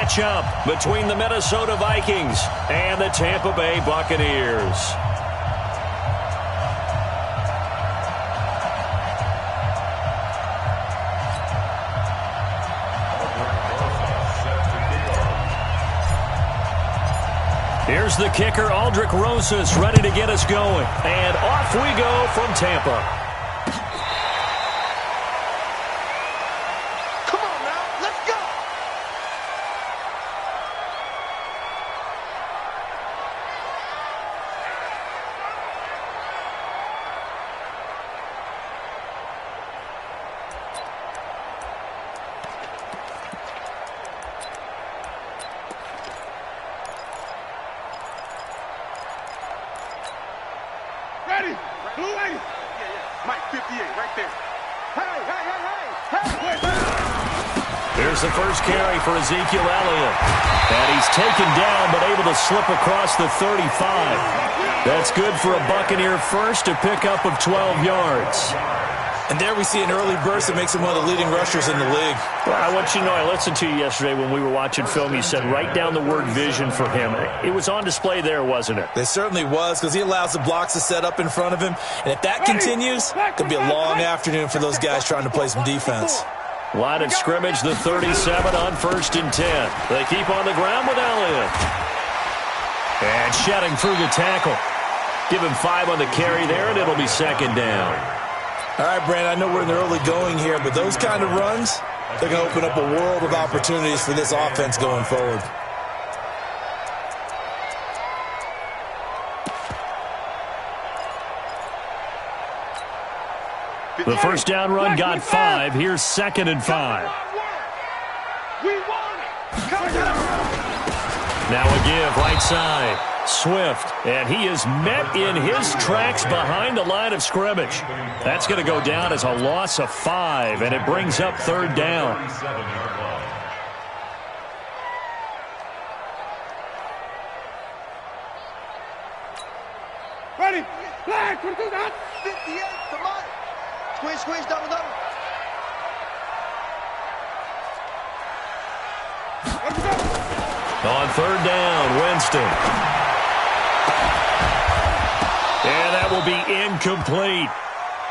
matchup between the Minnesota Vikings and the Tampa Bay Buccaneers. Here's the kicker, Aldrich Rosas, ready to get us going. And off we go from Tampa. Here's the first carry for Ezekiel Elliott. And he's taken down but able to slip across the 35. That's good for a Buccaneer first, a pickup of 12 yards. And there we see an early burst that makes him one of the leading rushers in the league. Well, I want you to know, I listened to you yesterday when we were watching film. You said write down the word vision for him. It was on display there, wasn't it? It certainly was, because he allows the blocks to set up in front of him. And if that continues, it could be a long afternoon for those guys trying to play some defense. Line of scrimmage, the 37 on 1st and 10. They keep on the ground with Elliott. And shedding through the tackle. Give him 5 on the carry there, and it'll be 2nd down. All right, Brandon, I know we're in the early going here, but those kind of runs, they're going to open up a world of opportunities for this offense going forward. The first down run got 5. Here's 2nd and 5. Now a give, right side. Swift, and he is met in his tracks behind the line of scrimmage. That's going to go down as a loss of 5, and it brings up 3rd down. Ready, flag, 58, come on. Squeeze, squeeze, double, double. On 3rd down, Winston. And that will be incomplete.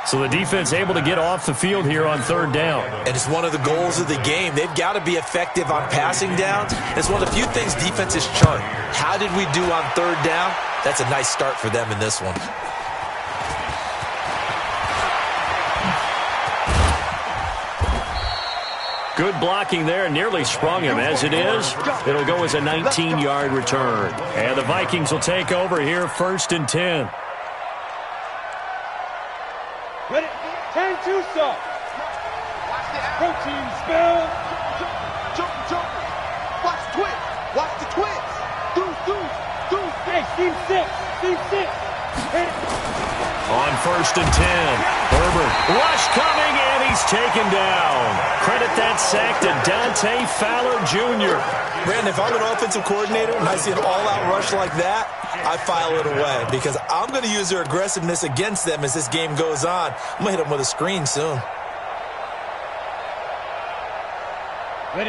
So the defense able to get off the field here on 3rd down. And it's one of the goals of the game. They've got to be effective on passing downs. It's one of the few things defenses chart. How did we do on 3rd down? That's a nice start for them in this one. Good blocking there, nearly sprung him. As it is, it'll go as a 19-yard return. And the Vikings will take over here, 1st and 10. Ready, 10-2 stop. Protein spell. Jump. Watch the twist. Watch the twist. Deuce. Hey, team 6. Hit it. On 1st and 10, Herbert, rush coming, and he's taken down. Credit that sack to Dante Fowler Jr. Brandon, if I'm an offensive coordinator and I see an all-out rush like that, I file it away because I'm going to use their aggressiveness against them as this game goes on. I'm going to hit them with a screen soon.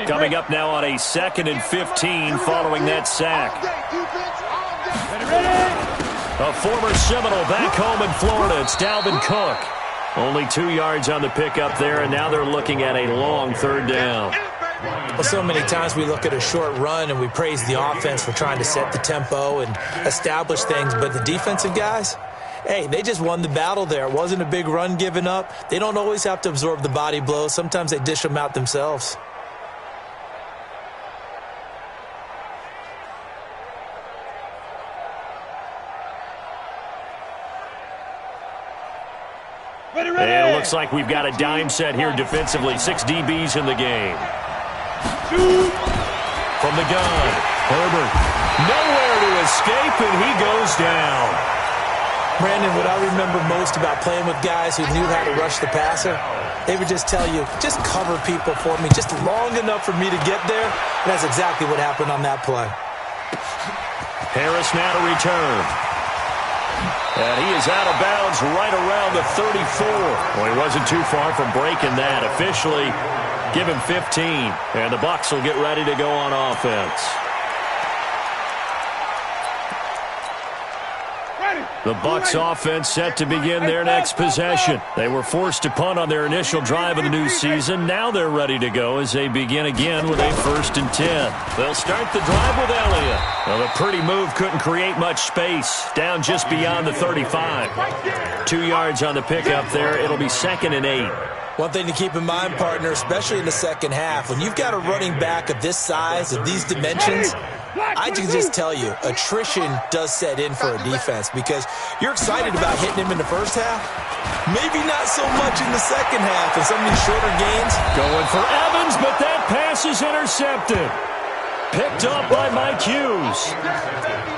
Coming up now on a 2nd and 15 following that sack. A former Seminole back home in Florida. It's Dalvin Cook. Only 2 yards on the pickup there, and now they're looking at a long 3rd down. Well, so many times we look at a short run and we praise the offense for trying to set the tempo and establish things, but the defensive guys, hey, they just won the battle there. It wasn't a big run given up. They don't always have to absorb the body blows. Sometimes they dish them out themselves. And it looks like we've got a dime set here defensively. 6 DBs in the game. From the gun, Herbert. Nowhere to escape, and he goes down. Brandon, what I remember most about playing with guys who knew how to rush the passer, they would just tell you, just cover people for me, just long enough for me to get there. And that's exactly what happened on that play. Harris now to return. And he is out of bounds right around the 34. Well, he wasn't too far from breaking that. Officially, Give him 15, and the Bucs will get ready to go on offense. The Bucs offense set to begin their next possession. They were forced to punt on their initial drive of the new season. Now they're ready to go as they begin again with a 1st and 10. They'll start the drive with Elliott. Well, the pretty move couldn't create much space. Down just beyond the 35. 2 yards on the pickup there. It'll be 2nd and 8. One thing to keep in mind, partner, especially in the second half, when you've got a running back of this size, of these dimensions, I can just tell you, attrition does set in for a defense because you're excited about hitting him in the first half. Maybe not so much in the second half and some of these shorter gains. Going for Evans, but that pass is intercepted. Picked up by Mike Hughes.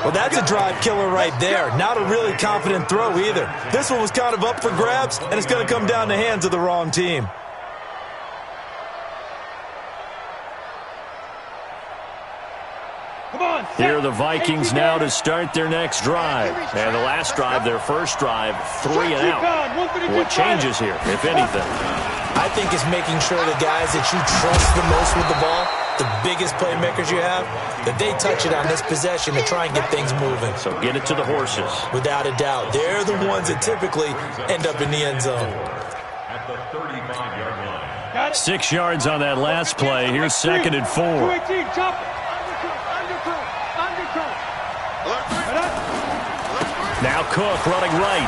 Well, that's a drive killer right there. Not a really confident throw either. This one was kind of up for grabs, and it's going to come down the hands of the wrong team. Here are the Vikings now to start their next drive. And the last drive, their first drive, 3 and out. What changes here, if anything? I think it's making sure the guys that you trust the most with the ball, the biggest playmakers you have, that they touch it on this possession to try and get things moving. So get it to the horses. Without a doubt. They're the ones that typically end up in the end zone. At the 35-yard line. 6 yards on that last play. Here's 2nd and 4. Now Cook running right.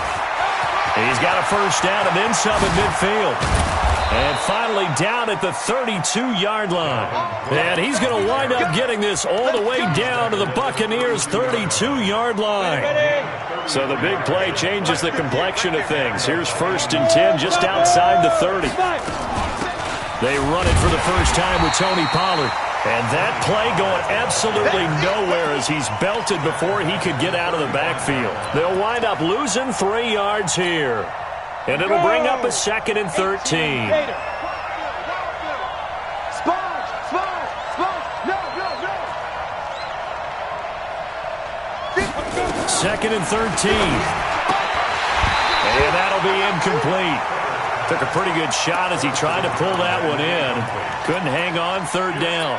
He's got a first down and then some at midfield. And finally down at the 32-yard line. And he's going to wind up getting this all the way down to the Buccaneers' 32-yard line. So the big play changes the complexion of things. Here's 1st and 10 just outside the 30. They run it for the first time with Tony Pollard. And that play going absolutely nowhere as he's belted before he could get out of the backfield. They'll wind up losing 3 yards here. And it'll bring up a 2nd and 13. 2nd and 13. And that'll be incomplete. Took a pretty good shot as he tried to pull that one in. Couldn't hang on 3rd down.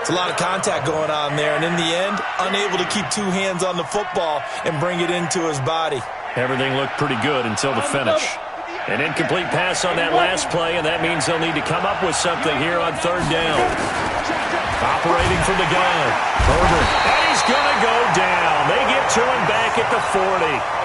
It's a lot of contact going on there, and in the end, unable to keep 2 hands on the football and bring it into his body. Everything looked pretty good until the finish. An incomplete pass on that last play, and that means they'll need to come up with something here on 3rd down. Operating from the gun. Herbert. And he's going to go down. They get to him back at the 40.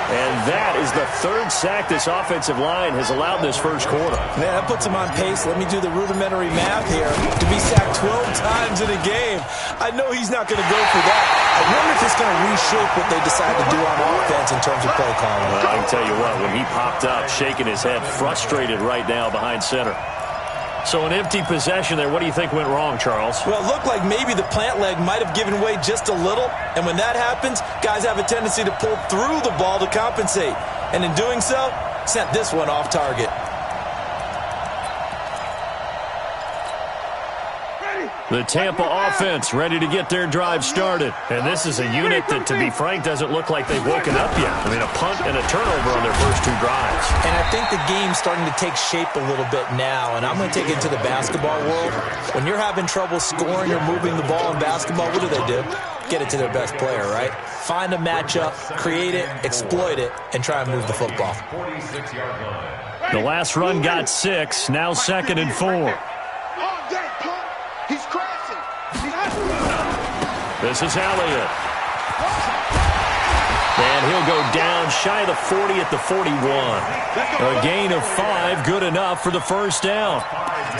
And that is the 3rd sack this offensive line has allowed this first quarter. Man, that puts him on pace. Let me do the rudimentary math here. To be sacked 12 times in a game, I know he's not going to go for that. I wonder if it's going to reshape what they decide to do on offense in terms of play calling. Well, I can tell you what, when he popped up, shaking his head, frustrated right now behind center. So an empty possession there. What do you think went wrong, Charles? Well, it looked like maybe the plant leg might have given way just a little. And when that happens, guys have a tendency to pull through the ball to compensate. And in doing so, sent this one off target. The Tampa offense ready to get their drive started. And this is a unit that, to be frank, doesn't look like they've woken up yet. I mean, a punt and a turnover on their first 2 drives. And I think the game's starting to take shape a little bit now. And I'm going to take it to the basketball world. When you're having trouble scoring or moving the ball in basketball, what do? Get it to their best player, right? Find a matchup, create it, exploit it, and try and move the football. The last run got 6. Now 2nd and 4. He's crashing. This is Elliott. And he'll go down shy of the 40 at the 41. A gain of 5, good enough for the first down.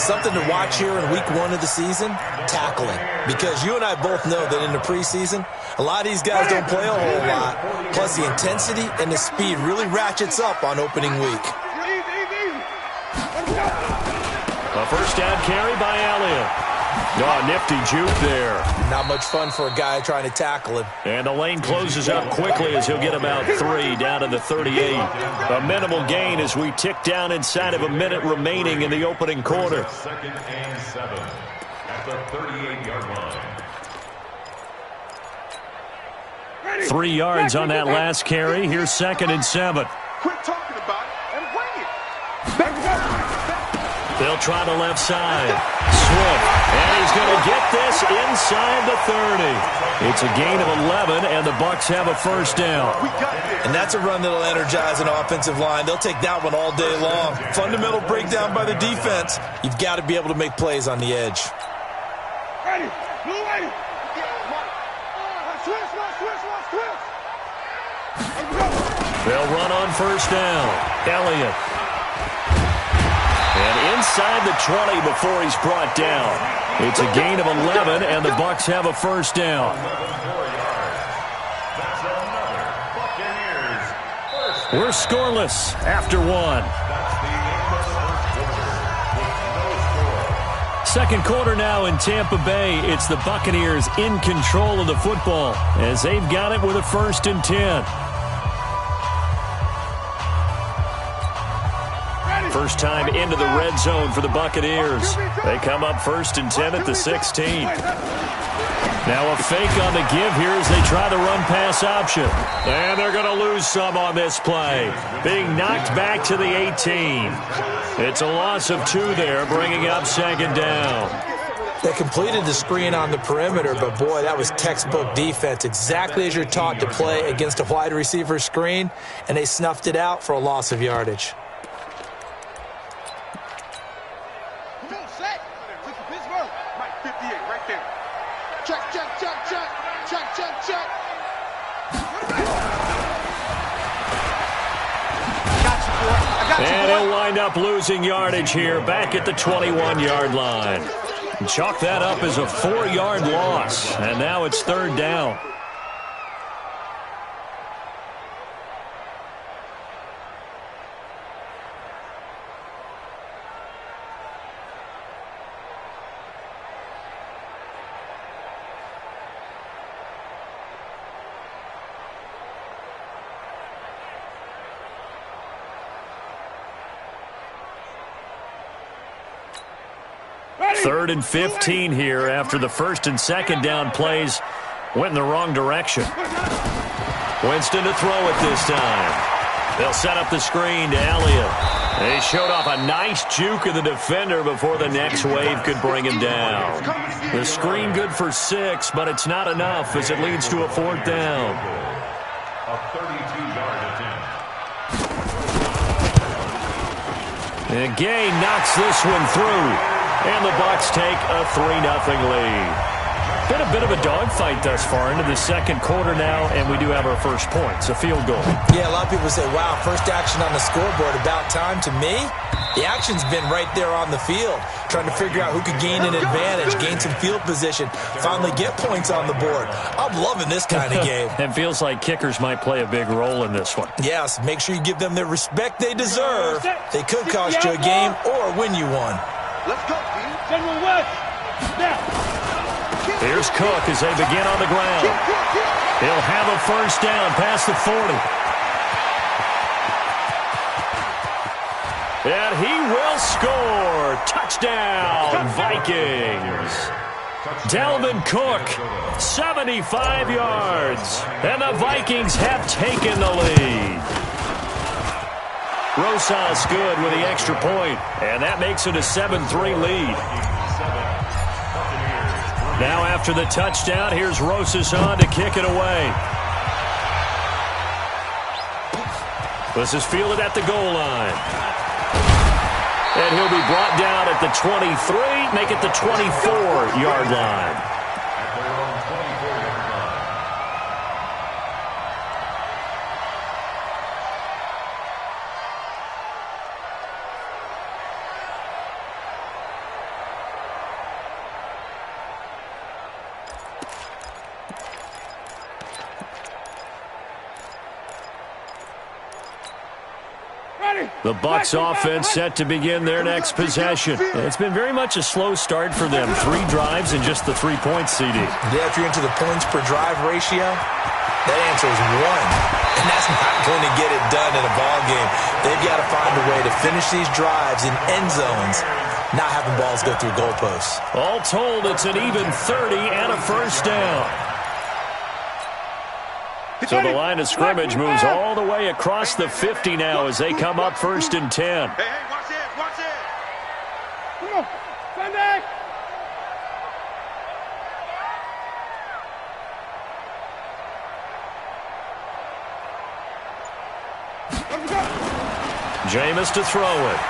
Something to watch here in week 1 of the season, tackling. Because you and I both know that in the preseason, a lot of these guys don't play a whole lot. Plus the intensity and the speed really ratchets up on opening week. A first down carry by Elliott. Oh, nifty juke there. Not much fun for a guy trying to tackle him. And the lane closes up quickly as he'll get about 3 down to the 38. A minimal gain as we tick down inside of a minute remaining in the opening quarter. 2nd and 7 at the 38-yard line. 3 yards on that last carry. Here's 2nd and 7. Quit talking about it and bring it. They'll try the left side. Swift. And he's going to get this inside the 30. It's a gain of 11, and the Bucs have a first down. And that's a run that'll energize an offensive line. They'll take that one all day long. Fundamental breakdown by the defense. You've got to be able to make plays on the edge. Ready. Blue ready. Switch. They'll run on first down. Elliott. And inside the 20 before he's brought down. It's a gain of 11, and the Bucs have a first down. We're scoreless after one. Second quarter now in Tampa Bay. It's the Buccaneers in control of the football as they've got it with a 1st and 10. First time into the red zone for the Buccaneers. They come up 1st and 10 at the 16. Now a fake on the give here as they try the run-pass option. And they're going to lose some on this play. Being knocked back to the 18. It's a loss of 2 there, bringing up 2nd down. They completed the screen on the perimeter, but boy, that was textbook defense. Exactly as you're taught to play against a wide receiver screen, and they snuffed it out for a loss of yardage. And he'll wind up losing yardage here back at the 21-yard line. Chalk that up as a 4-yard loss, and now it's 3rd down. Third and 15 here after the 1st and 2nd down plays went in the wrong direction. Winston to throw it this time. They'll set up the screen to Elliott. They showed off a nice juke of the defender before the next wave could bring him down. The screen good for 6, but it's not enough as it leads to a 4th down. A 32-yard attempt. And Gay knocks this one through. And the Bucs take a 3-0 lead. Been a bit of a dogfight thus far into the second quarter now, and we do have our first points, a field goal. Yeah, a lot of people say, wow, first action on the scoreboard, about time. To me, the action's been right there on the field, trying to figure out who could gain an advantage, gain some field position, finally get points on the board. I'm loving this kind of game. It feels like kickers might play a big role in this one. Yes, make sure you give them the respect they deserve. They could cost you a game or win you one. Let's go, General West. Now. Here's Cook as they begin on the ground. He'll have a first down past the 40. And he will score. Touchdown, Vikings. Dalvin Cook, 75 yards. And the Vikings have taken the lead. Rosas good with the extra point, and that makes it a 7-3 lead. Now after the touchdown, here's Rosas on to kick it away. This is fielded at the goal line. And he'll be brought down at the 23, make it the 24-yard line. The Bucs offense set to begin their next possession. It's been very much a slow start for them. 3 drives and just the 3-point CD. Yeah, if you're into the points per drive ratio, that answer is 1. And that's not going to get it done in a ball game. They've got to find a way to finish these drives in end zones, not having balls go through goalposts. All told, it's an even 30 and a first down. So the line of scrimmage moves all the way across the 50 now as they come up 1st and 10. Hey, watch it, watch it. Come on. Stand back. Let's go. Jameis to throw it.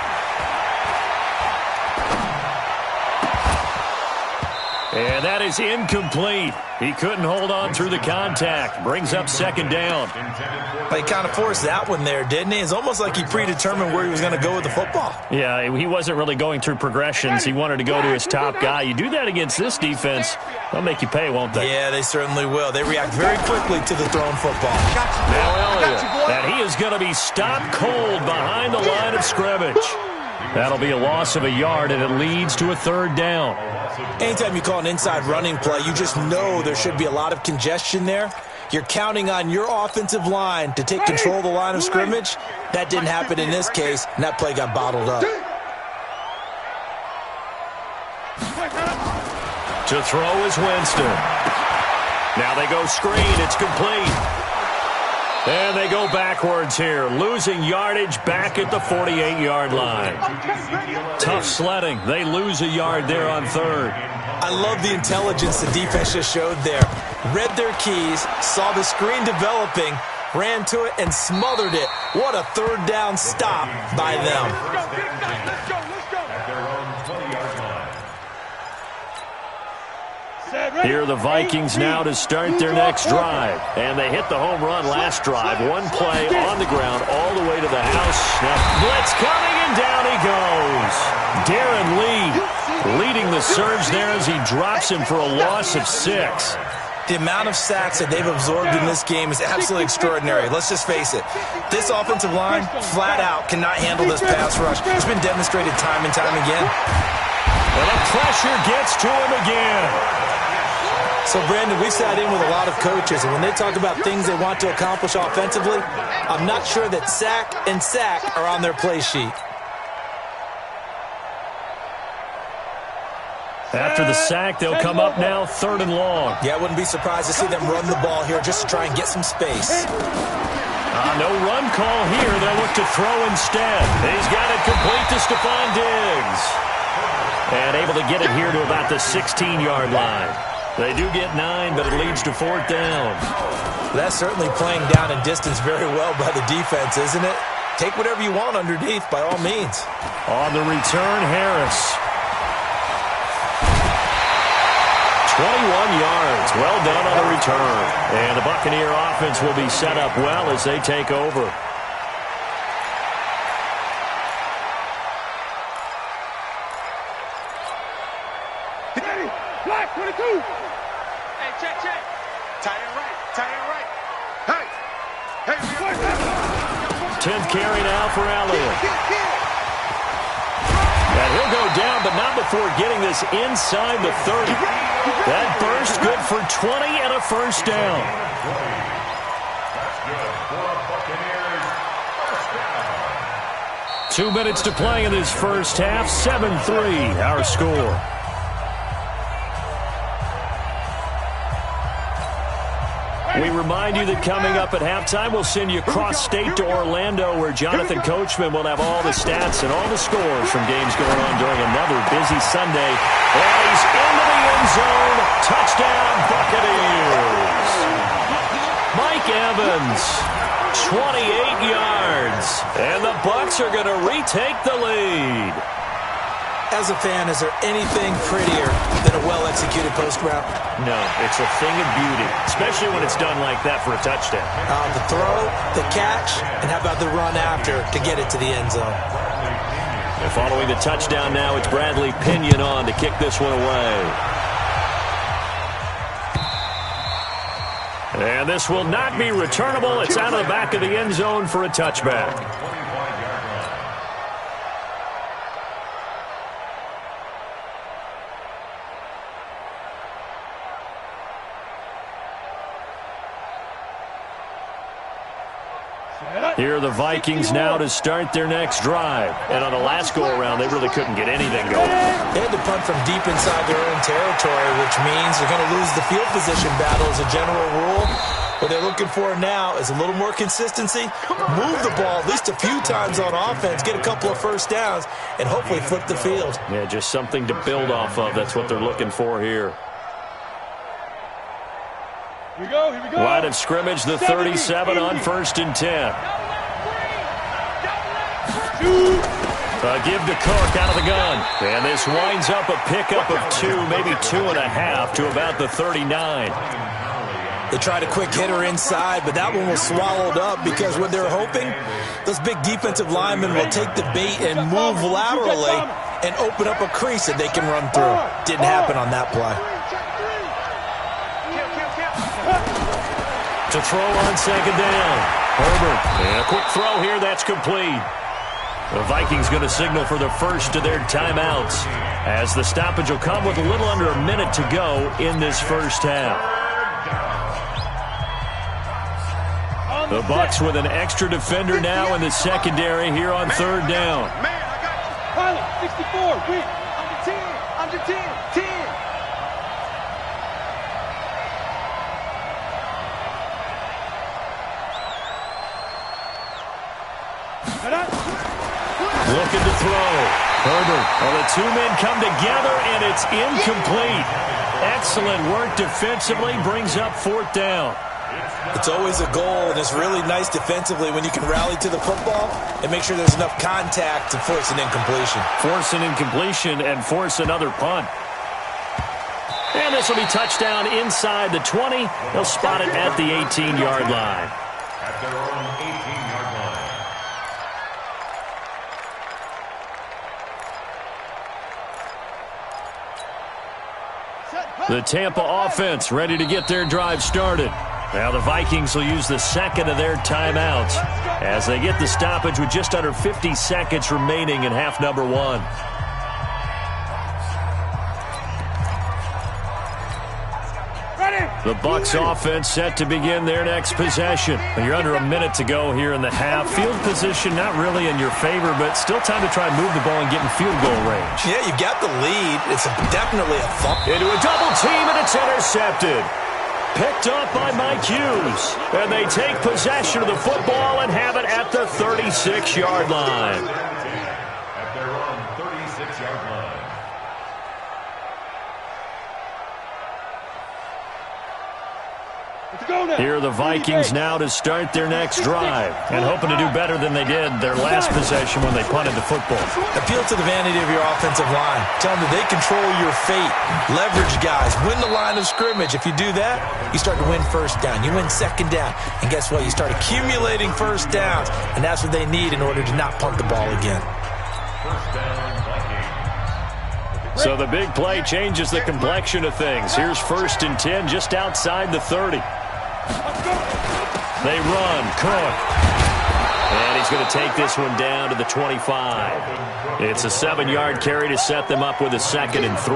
And that is incomplete. He couldn't hold on through the contact. Brings up second down. He kind of forced that one there, didn't he? It's almost like he predetermined where he was going to go with the football. Yeah, he wasn't really going through progressions. He wanted to go to his top guy. You do that against this defense, they'll make you pay, won't they? Yeah, they certainly will. They react very quickly to the thrown football. Now Elliott, and he is going to be stopped cold behind the line of scrimmage. That'll be a loss of a yard, and it leads to a third down. Anytime you call an inside running play, you just know there should be a lot of congestion there. You're counting on your offensive line to take control of the line of scrimmage. That didn't happen in this case, and that play got bottled up. To throw is Winston. Now they go screen. It's complete. And they go backwards here, losing yardage back at the 48-yard line. Tough sledding. They lose a yard there on third. I love the intelligence the defense just showed there. Read their keys, saw the screen developing, ran to it, and smothered it. What a third down stop by them. Here are the Vikings now to start their next drive. And they hit the home run last drive. One play on the ground all the way to the house. Now blitz coming, and down he goes. Darren Lee leading the surge there as he drops him for a loss of 6. The amount of sacks that they've absorbed in this game is absolutely extraordinary. Let's just face it. This offensive line, flat out, cannot handle this pass rush. It's been demonstrated time and time again. And the pressure gets to him again. So, Brandon, we've sat in with a lot of coaches, and when they talk about things they want to accomplish offensively, I'm not sure that sack and sack are on their play sheet. After the sack, they'll come up now 3rd and long. Yeah, I wouldn't be surprised to see them run the ball here just to try and get some space. No run call here. They'll look to throw instead. He's got it complete to Stephon Diggs. And able to get it here to about the 16-yard line. They do get 9, but it leads to 4th down. That's certainly playing down in distance very well by the defense, isn't it? Take whatever you want underneath, by all means. On the return, Harris. 21 yards. Well done on the return. And the Buccaneer offense will be set up well as they take over. Black 22. Hey, check. Tie it right. Hey, 10th carry now for Elliott. And he'll go down, but not before getting this inside the 30. That burst good for 20 and a first down. That's good. 2 minutes to play in this first half. 7-3 our score. We remind you that coming up at halftime, we'll send you cross-state to Orlando, where Jonathan Coachman will have all the stats and all the scores from games going on during another busy Sunday. And he's into the end zone. Touchdown, Buccaneers. Mike Evans, 28 yards. And the Bucs are going to retake the lead. As a fan, is there anything prettier than a well-executed post route? No, it's a thing of beauty, especially when it's done like that for a touchdown. The throw, the catch, and how about the run after to get it to the end zone? And following the touchdown now, it's Bradley Pinion on to kick this one away. And this will not be returnable. It's out of the back of the end zone for a touchback. Here are the Vikings now to start their next drive. And on the last go-around, they really couldn't get anything going. They had to punt from deep inside their own territory, which means they're going to lose the field position battle as a general rule. What they're looking for now is a little more consistency, move the ball at least a few times on offense, get a couple of first downs, and hopefully flip the field. Yeah, just something to build off of. That's what they're looking for here. Here we go, here we go. Line of scrimmage, the 37 on 1st and 10. Give to Cook out of the gun. And this winds up a pickup of 2, maybe 2.5 to about the 39. They tried a quick hitter inside, but that one was swallowed up because what they're hoping, those big defensive linemen will take the bait and move laterally and open up a crease that they can run through. Didn't happen on that play. To throw on 2nd down. Herbert. And a quick throw here. That's complete. The Vikings going to signal for the first of their timeouts as the stoppage will come with a little under a minute to go in this first half. The Bucs with an extra defender now in the secondary here on 3rd down. Pilot, 64, win. Under 10, 10. Looking to throw. Herbert. Well, the two men come together, and it's incomplete. Excellent work defensively. Brings up 4th down. It's always a goal, and it's really nice defensively when you can rally to the football and make sure there's enough contact to force an incompletion. Force an incompletion and force another punt. And this will be touchdown inside the 20. They'll spot it at the 18-yard line. At their own 18-yard line. The Tampa offense ready to get their drive started. Now the Vikings will use the second of their timeouts as they get the stoppage with just under 50 seconds remaining in half number 1. The Bucs offense set to begin their next possession. You're under a minute to go here in the half. Field position not really in your favor, but still time to try and move the ball and get in field goal range. Yeah, you got the lead. It's definitely a thump. Into a double team, and it's intercepted. Picked up by Mike Hughes. And they take possession of the football and have it at the 36-yard line. At their own 36-yard line. Here are the Vikings now to start their next drive and hoping to do better than they did their last possession when they punted the football. Appeal to the vanity of your offensive line. Tell them that they control your fate. Leverage guys. Win the line of scrimmage. If you do that, you start to win 1st down. You win 2nd down. And guess what? You start accumulating 1st downs. And that's what they need in order to not punt the ball again. 1st down, Vikings. So the big play changes the complexion of things. Here's 1st and 10 just outside the 30. They run. Cook. And he's going to take this one down to the 25. It's a 7-yard carry to set them up with a 2nd and 3.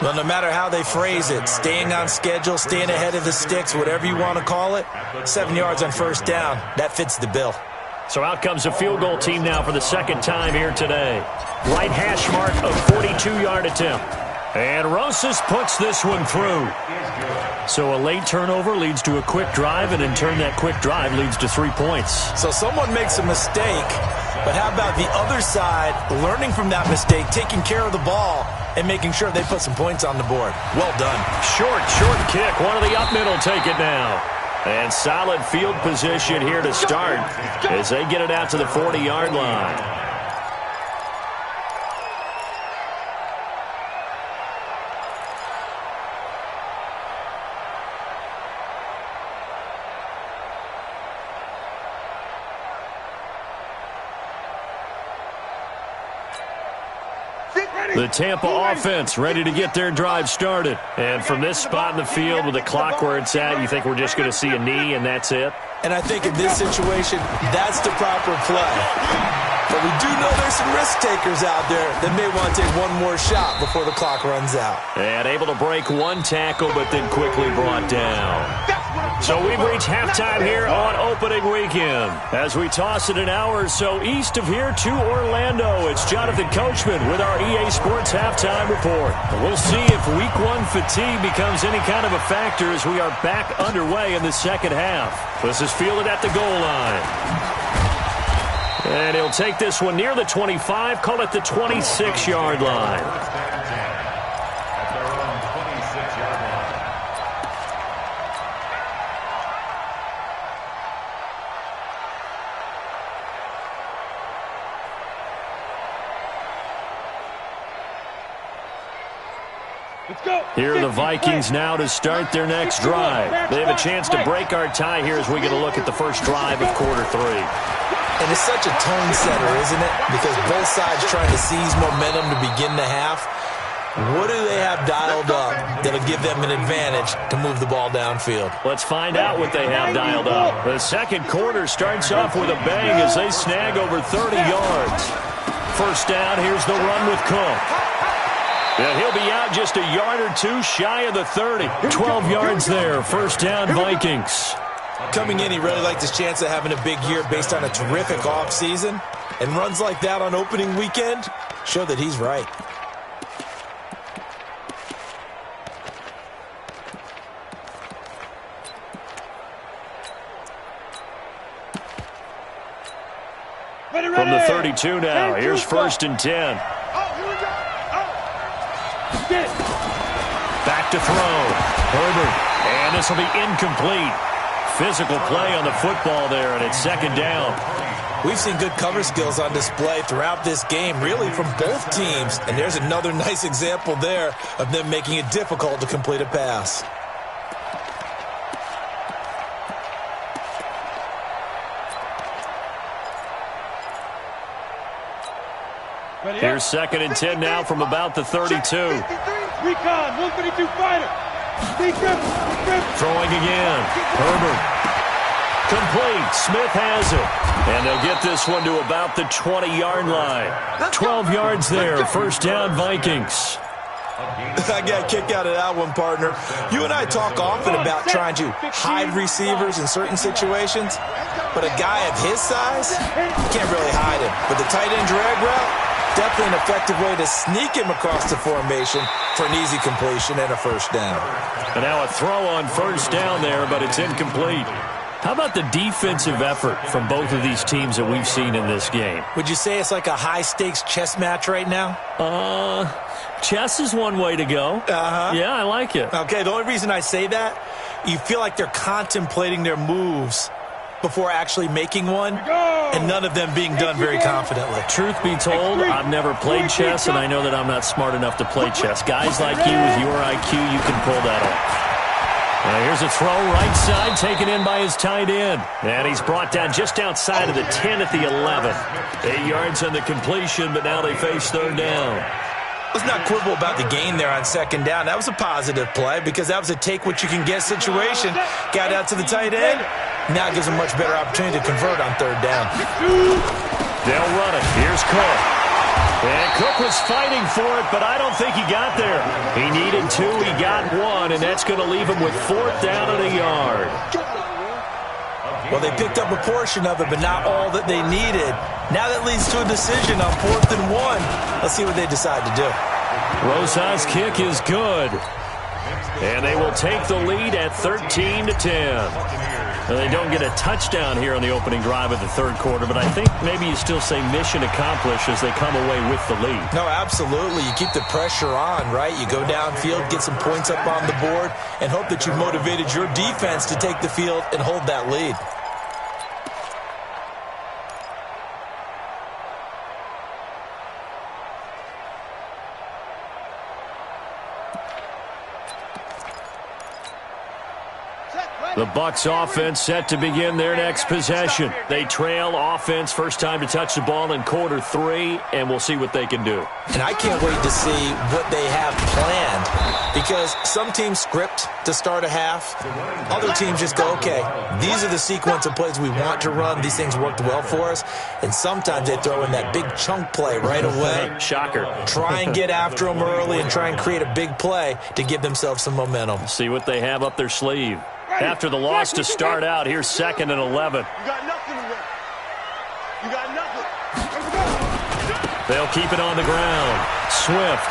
Well, no matter how they phrase it, staying on schedule, staying ahead of the sticks, whatever you want to call it, 7 yards on 1st down, that fits the bill. So out comes a field goal team now for the 2nd time here today. Right hash mark of 42-yard attempt. And Rosas puts this one through. So a late turnover leads to a quick drive, and in turn that quick drive leads to 3 points. So someone makes a mistake, but how about the other side learning from that mistake, taking care of the ball, and making sure they put some points on the board? Well done. Short kick. One of the up middle take it now. And solid field position here to start as they get it out to the 40-yard line. The Tampa offense ready to get their drive started. And from this spot in the field with the clock where it's at, you think we're just going to see a knee and that's it? And I think in this situation, that's the proper play. But we do know there's some risk takers out there that may want to take one more shot before the clock runs out. And able to break one tackle, but then quickly brought down. So we've reached halftime here on opening weekend. As we toss it an hour or so east of here to Orlando, it's Jonathan Coachman with our EA Sports Halftime Report. We'll see if Week 1 fatigue becomes any kind of a factor as we are back underway in the second half. This is fielded at the goal line. And he'll take this one near the 25, call it the 26-yard line. Here are the Vikings now to start their next drive. They have a chance to break our tie here as we get a look at the first drive of quarter 3. And it's such a tone setter, isn't it? Because both sides trying to seize momentum to begin the half. What do they have dialed up that'll give them an advantage to move the ball downfield? Let's find out what they have dialed up. The second quarter starts off with a bang as they snag over 30 yards. First down, here's the run with Cook. And he'll be out just a yard or two shy of the 30. 12 yards there. First down, Vikings. Coming in, he really liked his chance of having a big year based on a terrific offseason. And runs like that on opening weekend show that he's right. From the 32 now, here's first and 10. Back to throw. Herbert. And this will be incomplete. Physical play on the football there, and it's second down. We've seen good cover skills on display throughout this game, really from both teams. And there's another nice example there of them making it difficult to complete a pass. Here's second and 10 now from about the 32. Recon, 132 fighter. Throwing again. Herbert. Complete. Smith has it. And they'll get this one to about the 20-yard line. 12 yards there. First down, Vikings. I got a kick out of that one, partner. You and I talk often about trying to hide receivers in certain situations, but a guy of his size, you can't really hide him. But the tight end drag route, definitely an effective way to sneak him across the formation for an easy completion and a first down. And now a throw on first down there, but it's incomplete. How about the defensive effort from both of these teams that we've seen in this game? Would you say it's like a high-stakes chess match right now? Chess is one way to go. Yeah, I like it. Okay, the only reason I say that, you feel like they're contemplating their moves before actually making one, and none of them being done very confidently. Truth be told, I've never played chess, and I know that I'm not smart enough to play chess. Guys like you with your IQ, you can pull that off. Now here's a throw right side, taken in by his tight end. And he's brought down just outside of the 10 at the 11. 8 yards on the completion, but now they face third down. Let's not quibble about the gain there on second down. That was a positive play because that was a take-what-you-can-get situation. Got out to the tight end. Now gives him a much better opportunity to convert on third down. They'll run it. Here's Cook. And Cook was fighting for it, but I don't think he got there. He needed 2, he got 1, and that's going to leave him with fourth down and a yard. Well, they picked up a portion of it, but not all that they needed. Now that leads to a decision on 4th and 1. Let's see what they decide to do. Rosas' kick is good. And they will take the lead at 13-10. Now, they don't get a touchdown here on the opening drive of the third quarter, but I think maybe you still say mission accomplished as they come away with the lead. No, absolutely. You keep the pressure on, right? You go downfield, get some points up on the board, and hope that you've motivated your defense to take the field and hold that lead. The Bucs offense set to begin their next possession. They trail offense, first time to touch the ball in quarter 3, and we'll see what they can do. And I can't wait to see what they have planned, because some teams script to start a half. Other teams just go, okay, these are the sequence of plays we want to run. These things worked well for us. And sometimes they throw in that big chunk play right away. Shocker. Try and get after them early and try and create a big play to give themselves some momentum. See what they have up their sleeve. After the loss to start out, here's 2nd and 11. You got nothing to win. You got nothing. They'll keep it on the ground. Swift.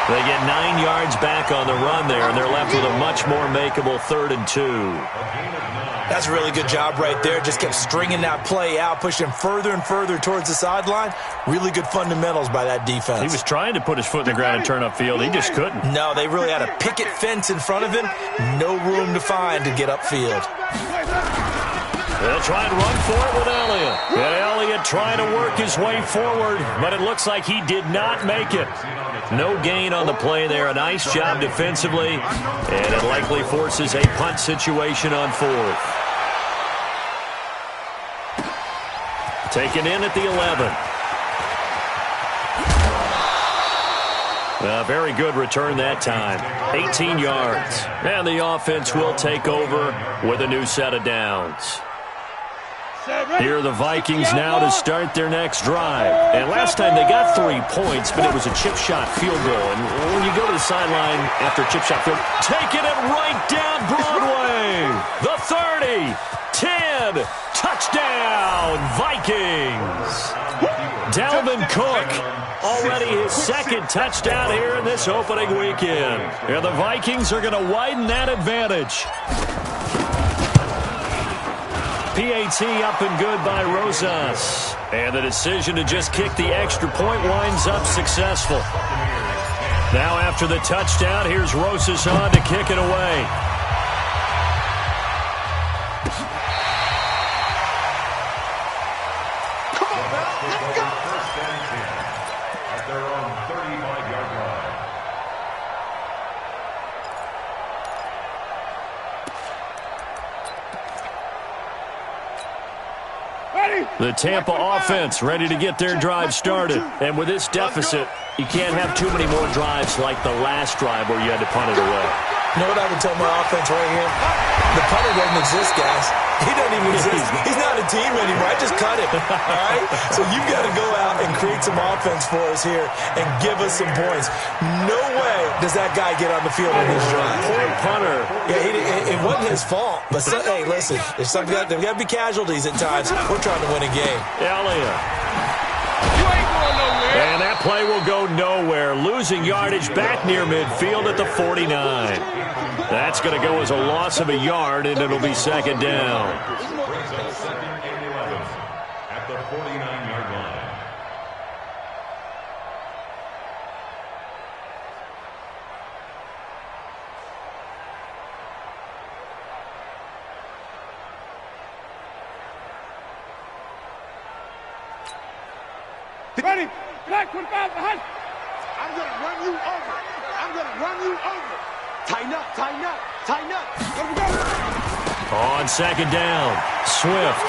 They get 9 yards back on the run there, and they're left with a much more makeable 3rd and 2. That's a really good job right there. Just kept stringing that play out, pushing further and further towards the sideline. Really good fundamentals by that defense. He was trying to put his foot in the ground and turn upfield. He just couldn't. No, they really had a picket fence in front of him. No room to find to get upfield. They'll try and run for it with Elliott. And Elliott trying to work his way forward, but it looks like he did not make it. No gain on the play there. A nice job defensively, and it likely forces a punt situation on 4th. Taken in at the 11. A very good return that time. 18 yards. And the offense will take over with a new set of downs. Here are the Vikings now to start their next drive. And last time they got 3 points, but it was a chip shot field goal. And when you go to the sideline after a chip shot field, taking it right down Broadway. The 30, 10, touchdown, Vikings. Dalvin Cook, already his 2nd touchdown here in this opening weekend. And the Vikings are going to widen that advantage. PAT up and good by Rosas. And the decision to just kick the extra point winds up successful. Now after the touchdown, here's Rosas on to kick it away. Come on, man. Let's go. First and 10 at their own 35-yard line. The Tampa offense ready to get their drive started. And with this deficit, you can't have too many more drives like the last drive where you had to punt it away. You know what I would tell my offense right here? The punter doesn't exist, guys. He doesn't even exist. He's not a team anymore. I just cut him, all right? So you've got to go out and create some offense for us here and give us some points. No way does that guy get on the field in this drive. Poor punter. Yeah, it wasn't his fault. But, hey, listen, there's got to be casualties at times. We're trying to win a game. Elliott. And that play will go nowhere. Losing yardage back near midfield at the 49. That's going to go as a loss of a yard, and it'll be 2nd down. Brings up 2nd and 11 at the 49-yard line. Ready? Black 25 behind. I'm going to run you over. I'm going to run you over. Tighten up, tighten up, tighten up. Let me go. On 2nd down, Swift.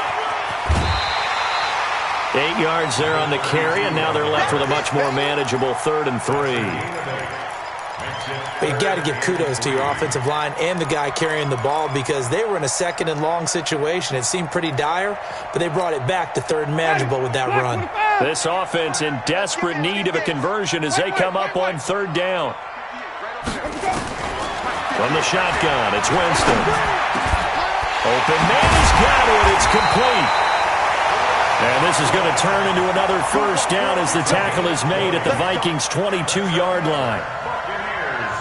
8 yards there on the carry, and now they're left with a much more manageable 3rd and 3. But you got to give kudos to your offensive line and the guy carrying the ball because they were in a 2nd and long situation. It seemed pretty dire, but they brought it back to 3rd and manageable with that run. This offense in desperate need of a conversion as they come up on 3rd down. From the shotgun, it's Winston. Open man, he's got it. It's complete. And this is going to turn into another 1st down as the tackle is made at the Vikings' 22-yard line.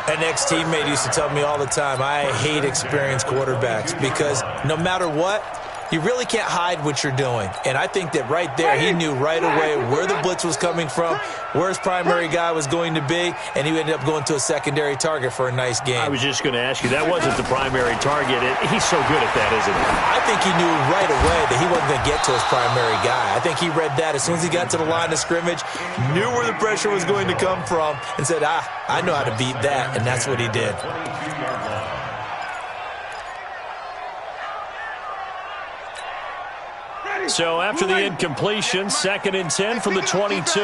An ex-teammate used to tell me all the time, I hate experienced quarterbacks because no matter what, you really can't hide what you're doing. And I think that right there, he knew right away where the blitz was coming from, where his primary guy was going to be, and he ended up going to a secondary target for a nice game. I was just going to ask you, that wasn't the primary target. He's so good at that, isn't he? I think he knew right away that he wasn't going to get to his primary guy. I think he read that as soon as he got to the line of scrimmage, knew where the pressure was going to come from, and said, I know how to beat that, and that's what he did. So after the incompletion, 2nd and 10 from the 22.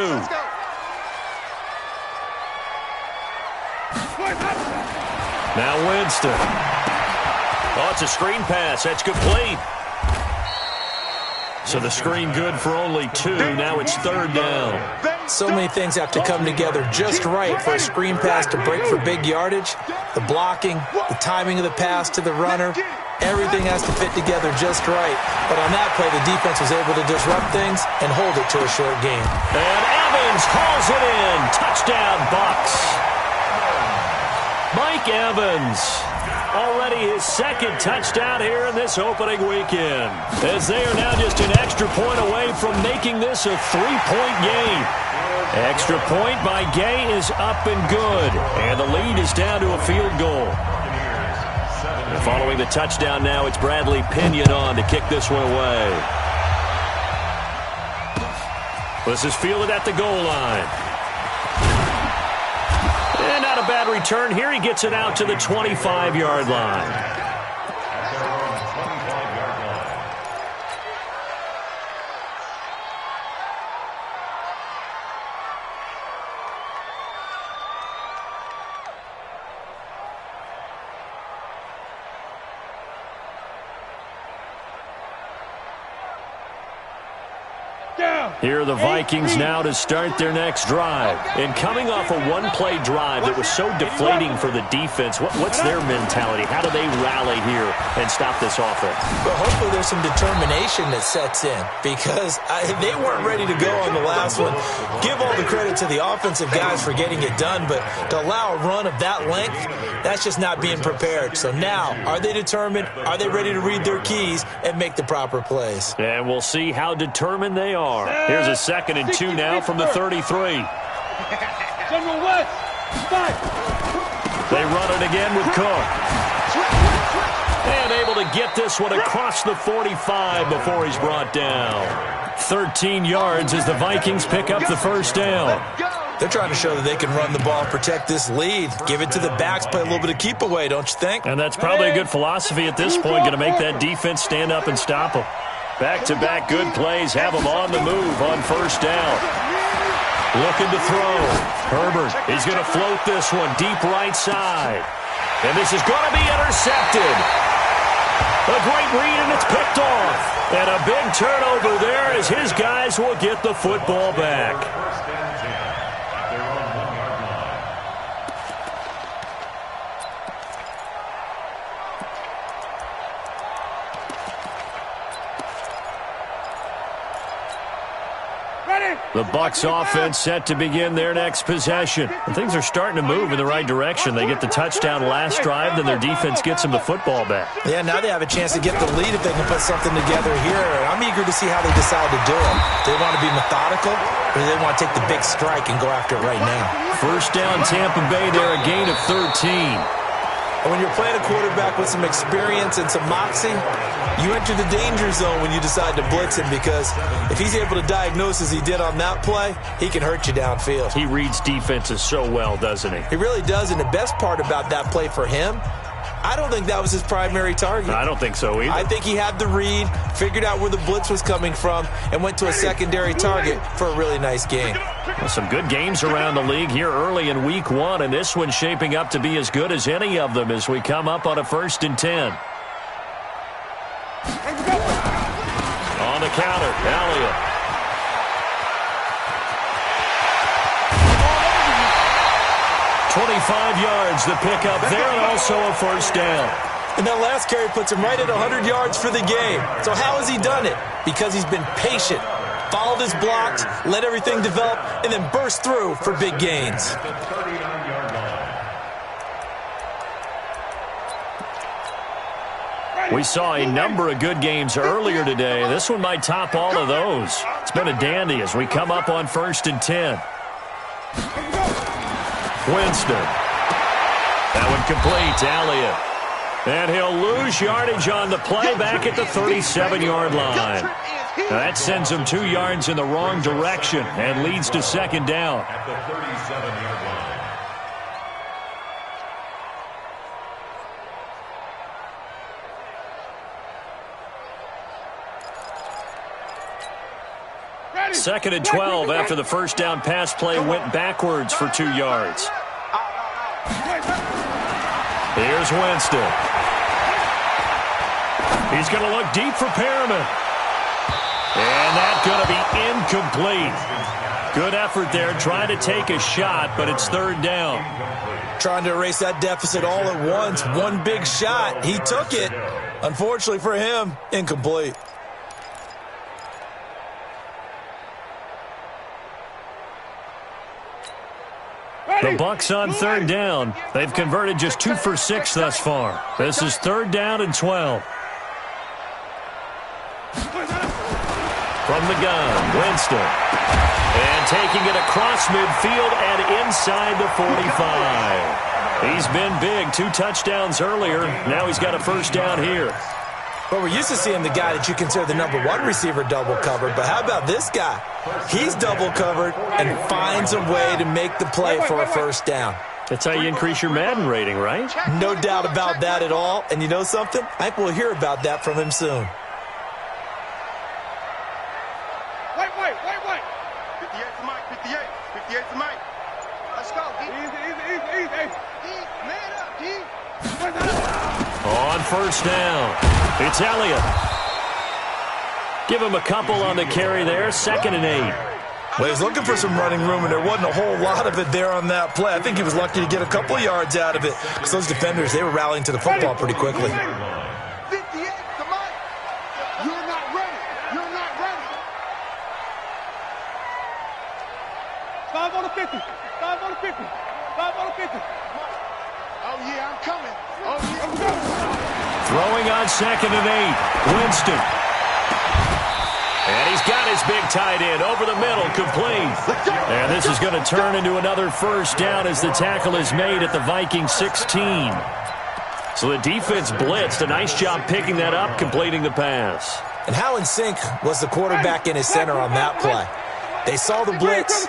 Now Winston. Oh, it's a screen pass. That's complete. So the screen good for only 2. Now it's 3rd down. So many things have to come together just right for a screen pass to break for big yardage. The blocking, the timing of the pass to the runner, everything has to fit together just right. But on that play, the defense was able to disrupt things and hold it to a short game. And Evans hauls it in. Touchdown, Bucs. Mike Evans, already his second touchdown here in this opening weekend, as they are now just an extra point away from making this a 3-point game. Extra point by Gay is up and good, and the lead is down to a field goal. And following the touchdown now, it's Bradley Pinion on to kick this one away. This is fielded at the goal line. And not a bad return here. He gets it out to the 25-yard line. Here are the Vikings now to start their next drive. And coming off a one-play drive that was so deflating for the defense, what's their mentality? How do they rally here and stop this offense? Well, hopefully there's some determination that sets in, because they weren't ready to go on the last one. Give all the credit to the offensive guys for getting it done, but to allow a run of that length, that's just not being prepared. So now, are they determined? Are they ready to read their keys and make the proper plays? And we'll see how determined they are. Here's a 2nd and 2 now from the 33. General West, back. They run it again with Cook. And able to get this one across the 45 before he's brought down. 13 yards as the Vikings pick up the first down. They're trying to show that they can run the ball, protect this lead, give it to the backs, play a little bit of keep away, don't you think? And that's probably a good philosophy at this point, going to make that defense stand up and stop them. Back-to-back good plays have them on the move on first down. Looking to throw. Herbert, he's going to float this one deep right side. And this is going to be intercepted. A great read, and it's picked off. And a big turnover there as his guys will get the football back. The Bucs offense set to begin their next possession. And things are starting to move in the right direction. They get the touchdown last drive, then their defense gets them the football back. Yeah, now they have a chance to get the lead if they can put something together here. I'm eager to see how they decide to do it. Do they want to be methodical, or do they want to take the big strike and go after it right now? First down, Tampa Bay there, a gain of 13. And when you're playing a quarterback with some experience and some moxie, you enter the danger zone when you decide to blitz him, because if he's able to diagnose as he did on that play, he can hurt you downfield. He reads defenses so well, doesn't he? He really does, and the best part about that play for him, I don't think that was his primary target. I don't think so either. I think he had the read, figured out where the blitz was coming from, and went to a secondary target for a really nice game. Well, some good games around the league here early in week 1, and this one's shaping up to be as good as any of them as we come up on a 1st and 10. On the counter, Elliott. "25 yards the pickup there, and also a first down." And that last carry puts him right at 100 yards for the game. So how has he done it? Because he's been patient, followed his blocks, let everything develop, and then burst through for big gains. We saw a number of good games earlier today. This one might top all of those. It's been a dandy as we come up on 1st and 10. Winston. That one complete to Elliott. And he'll lose yardage on the play back at the 37-yard line. Now that sends him 2 yards in the wrong direction and leads to 2nd down. At the 37-yard line. Second and 12 after the first down pass play went backwards for 2 yards. Here's Winston. He's going to look deep for Perriman. And that's going to be incomplete. Good effort there, trying to take a shot, but it's third down. Trying to erase that deficit all at once. One big shot. He took it. Unfortunately for him, incomplete. The Bucs on third down. They've converted just 2 for 6 thus far. This is third down and 12. From the gun, Winston. And taking it across midfield and inside the 45. He's been big. 2 touchdowns earlier. Now he's got a first down here. Well, we're used to seeing the guy that you consider the number 1 receiver double covered, but how about this guy? He's double covered and finds a way to make the play for a first down. That's how you increase your Madden rating, right? No doubt about that at all. And you know something? I think we'll hear about that from him soon. Wait. 58 to Mike, 58. 58 to Mike. Let's go, D. Easy. D, man up, D. On first down, it's Elliott. Give him a couple on the carry there, 2nd and 8. Well, he's looking for some running room, and there wasn't a whole lot of it there on that play. I think he was lucky to get a couple of yards out of it because those defenders, they were rallying to the football pretty quickly. 58 to Mike. You're not ready. 5 on the 50. 5 on the 50. 5 on the 50. Oh, yeah, I'm coming. Oh, yeah, I'm coming. Throwing on 2nd and 8, Winston. And he's got his big tight end over the middle, complete. And this is going to turn into another first down as the tackle is made at the Vikings 16. So the defense blitzed. A nice job picking that up, completing the pass. And how in sync was the quarterback in his center on that play? They saw the blitz,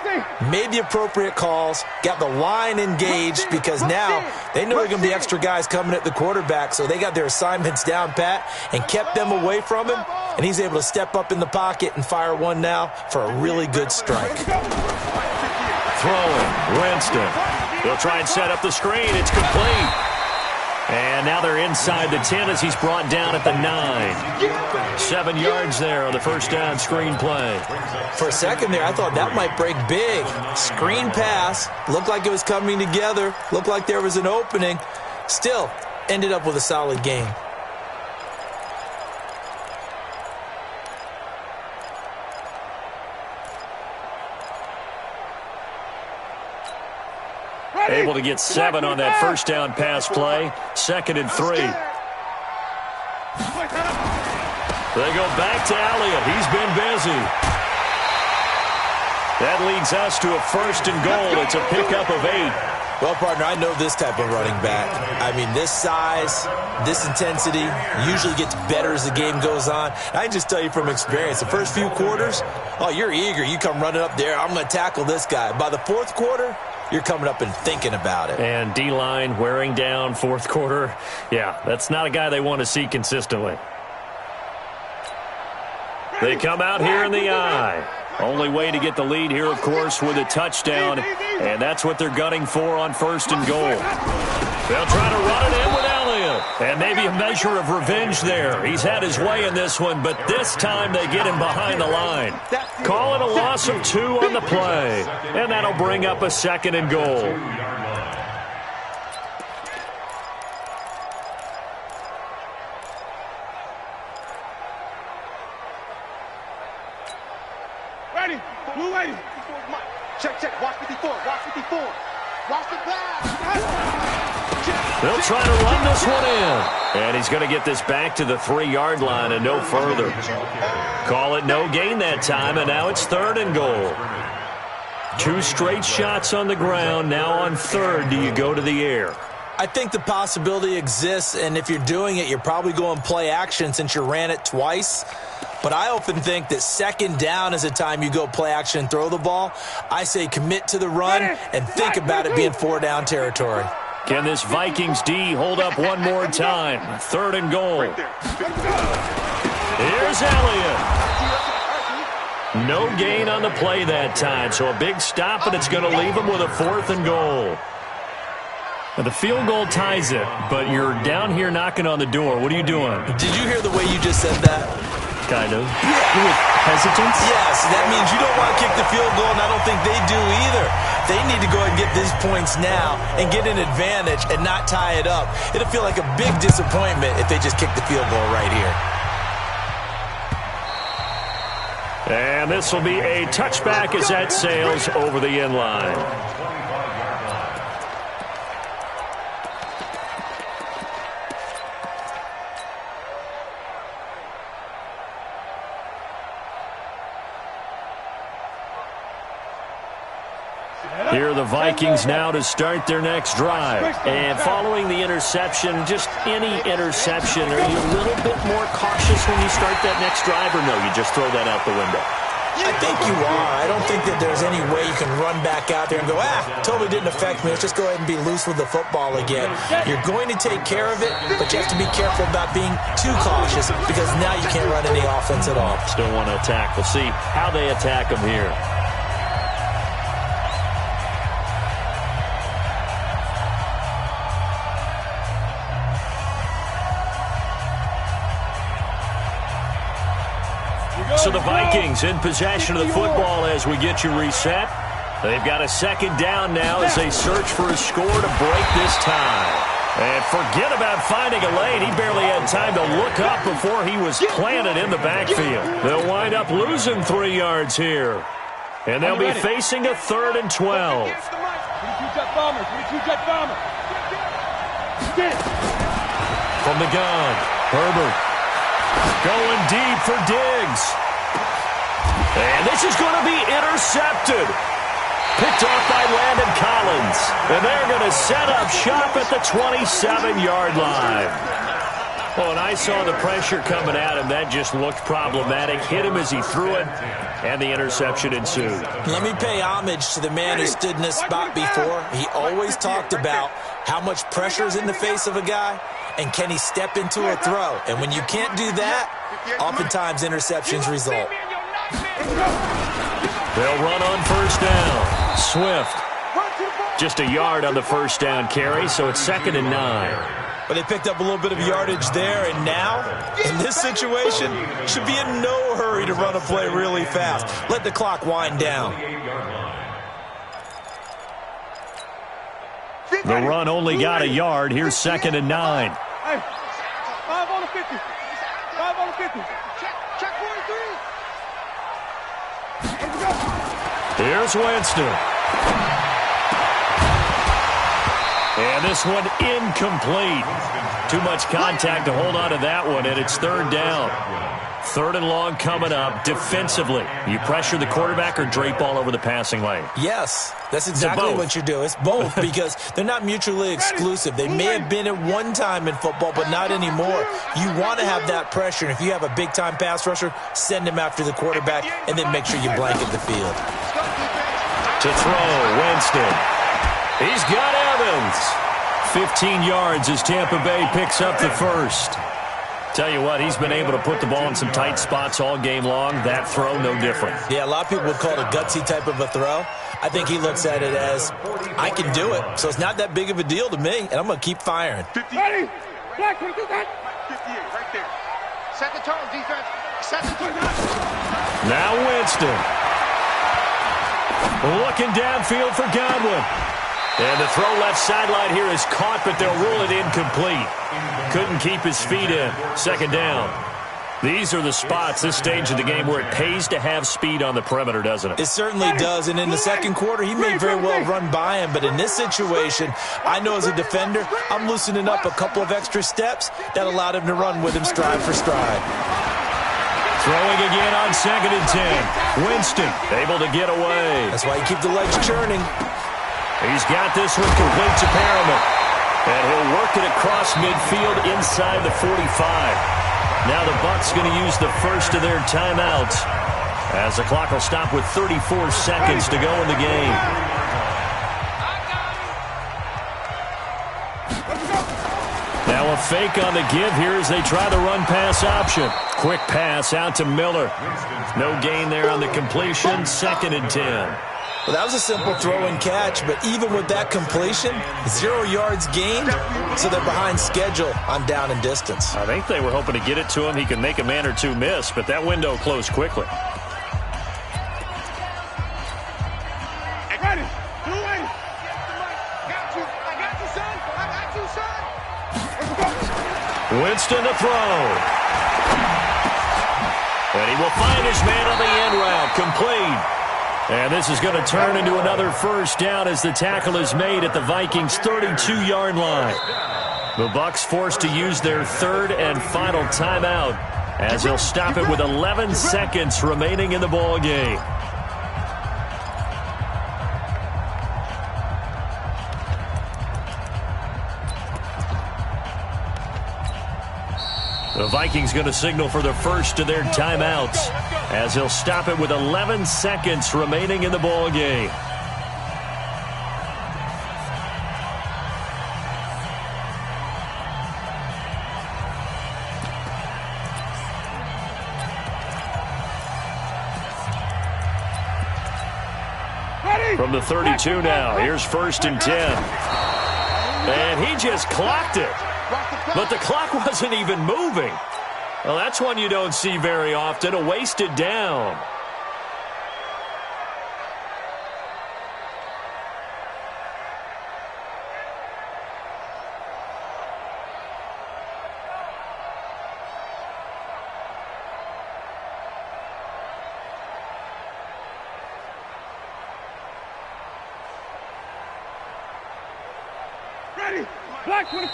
made the appropriate calls, got the line engaged because now they know there are going to be extra guys coming at the quarterback, so they got their assignments down pat and kept them away from him, and he's able to step up in the pocket and fire one now for a really good strike. Throwing, Winston. They'll try and set up the screen. It's complete. And now they're inside the 10 as he's brought down at the 9. 7 yards there on the first down screen play. For a second there, I thought that might break big. Screen pass. Looked like it was coming together. Looked like there was an opening. Still, ended up with a solid game. Able to get 7 on that first down pass play. 2nd and 3. They go back to Elliott. He's been busy. That leads us to a 1st and goal. It's a pickup of 8. Well, partner, I know this type of running back. I mean, this size, this intensity usually gets better as the game goes on. I can just tell you from experience, the first few quarters, oh, you're eager. You come running up there, I'm going to tackle this guy. By the 4th quarter, you're coming up and thinking about it. And D-line wearing down 4th quarter. Yeah, that's not a guy they want to see consistently. They come out here in the eye. Only way to get the lead here, of course, with a touchdown. And that's what they're gunning for on 1st and goal. They'll try to run it in with Elliott. And maybe a measure of revenge there. He's had his way in this one, but this time they get him behind the line. Call it a loss of 2 on the play. And that'll bring up a 2nd and goal. Ready. Blue ready. Check. Watch 54. Watch 54. Watch the pass. They'll try to run this one in. And he's going to get this back to the 3-yard line and no further. Call it no gain that time, and now it's 3rd and goal. 2 straight shots on the ground. Now on 3rd, do you go to the air? I think the possibility exists, and if you're doing it, you're probably going play action since you ran it twice. But I often think that 2nd down is the time you go play action and throw the ball. I say commit to the run and think about it being 4-down territory. Can this Vikings D hold up one more time? 3rd and goal. Here's Elliott. No gain on the play that time, so a big stop, and it's going to leave him with a 4th and goal. Now, the field goal ties it, but you're down here knocking on the door. What are you doing? Did you hear the way you just said that? Kind of. hesitance? Yes, that means you don't want to kick the field goal, and I don't think they do either. They need to go ahead and get these points now and get an advantage and not tie it up. It'll feel like a big disappointment if they just kick the field goal right here. And this will be a touchback as that sails over the end line. Here are the Vikings now to start their next drive. And following the interception, just any interception, are you a little bit more cautious when you start that next drive, or no, you just throw that out the window? I think you are. I don't think that there's any way you can run back out there and go, totally didn't affect me. Let's just go ahead and be loose with the football again. You're going to take care of it, but you have to be careful about being too cautious because now you can't run any offense at all. Still want to attack. We'll see how they attack them here. So the Vikings in possession of the football as we get you reset. They've got a second down now as they search for a score to break this tie. And forget about finding a lane. He barely had time to look up before he was planted in the backfield. They'll wind up losing 3 yards here. And they'll be facing a 3rd and 12. From the gun, Herbert going deep for Diggs. And this is going to be intercepted. Picked off by Landon Collins. And they're going to set up shop at the 27-yard line. Oh, and I saw the pressure coming at him. That just looked problematic. Hit him as he threw it, and the interception ensued. Let me pay homage to the man who stood in this spot before. He always talked about how much pressure is in the face of a guy, and can he step into a throw. And when you can't do that, oftentimes interceptions result. They'll run on first down. Swift. Just a yard on the first down carry, so it's 2nd and 9. But they picked up a little bit of yardage there, and now, in this situation, should be in no hurry to run a play really fast. Let the clock wind down. The run only got a yard. Here's 2nd and 9. Hey, 5 on the 50. 5 on the 50. Check 43. Here's Winston. And this one incomplete. Too much contact to hold on to that one, and it's 3rd down. 3rd and long coming up. Defensively, you pressure the quarterback or drape all over the passing lane? Yes, that's exactly what you do. It's both because they're not mutually exclusive. They may have been at one time in football, but not anymore. You want to have that pressure, and if you have a big-time pass rusher, send him after the quarterback, and then make sure you blanket the field. To throw, Winston. He's got Evans. 15 yards as Tampa Bay picks up the first. Tell you what, he's been able to put the ball in some tight spots all game long. That throw, no different. Yeah, a lot of people would call it a gutsy type of a throw. I think he looks at it as, I can do it, so it's not that big of a deal to me, and I'm going to keep firing. 58 right there. Set the tone, defense. Set the tone. Now Winston. Looking downfield for Godwin. And the throw left sideline here is caught, but they'll rule it incomplete. Couldn't keep his feet in. 2nd down. These are the spots, this stage of the game, where it pays to have speed on the perimeter, doesn't it? It certainly does, and in the second quarter, he may very well run by him, but in this situation, I know as a defender, I'm loosening up a couple of extra steps that allowed him to run with him stride for stride. Throwing again on 2nd and 10. Winston able to get away. That's why you keep the legs churning. He's got this one complete to Perriman. And he'll work it across midfield inside the 45. Now the Bucs going to use the first of their timeouts as the clock will stop with 34 seconds to go in the game. Now a fake on the give here as they try the run-pass option. Quick pass out to Miller. No gain there on the completion. 2nd and 10. Well, that was a simple throw and catch, but even with that completion, 0 yards gained, so they're behind schedule on down and distance. I think they were hoping to get it to him. He could make a man or two miss, but that window closed quickly. Winston to throw. And he will find his man on the end route. Complete. And this is going to turn into another first down as the tackle is made at the Vikings' 32-yard line. The Bucs forced to use their third and final timeout as they'll stop it with 11 seconds remaining in the ball game. The Vikings going to signal for the first of their timeouts as he'll stop it with 11 seconds remaining in the ball game. From the 32 now, here's 1st and 10. And he just clocked it. But the clock wasn't even moving. Well, that's one you don't see very often, a wasted down.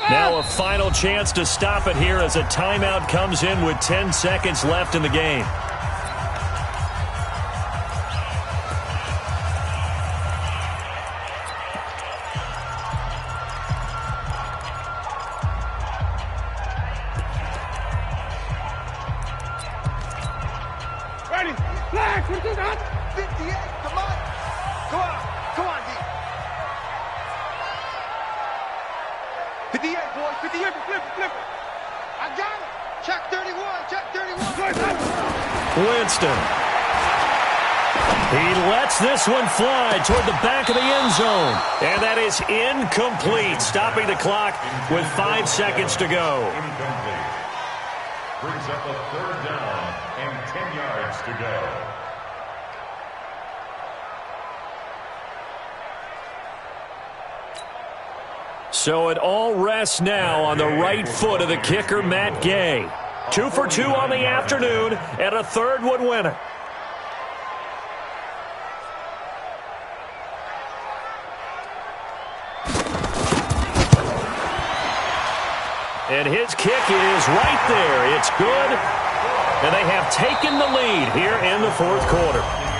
Now a final chance to stop it here as a timeout comes in with 10 seconds left in the game. Ready? Flag, 58, come on. Come on, D. 58, boys, 58, flip it. I got it. Check 31. Winston. He lets this one fly toward the back of the end zone. And that is incomplete, stopping the clock with 5 seconds to go. Incomplete. Brings up a 3rd down and 10 yards to go. So it all rests now on the right foot of the kicker, Matt Gay. 2 for 2 on the afternoon, and a third would win it. And his kick is right there. It's good. And they have taken the lead here in the 4th quarter.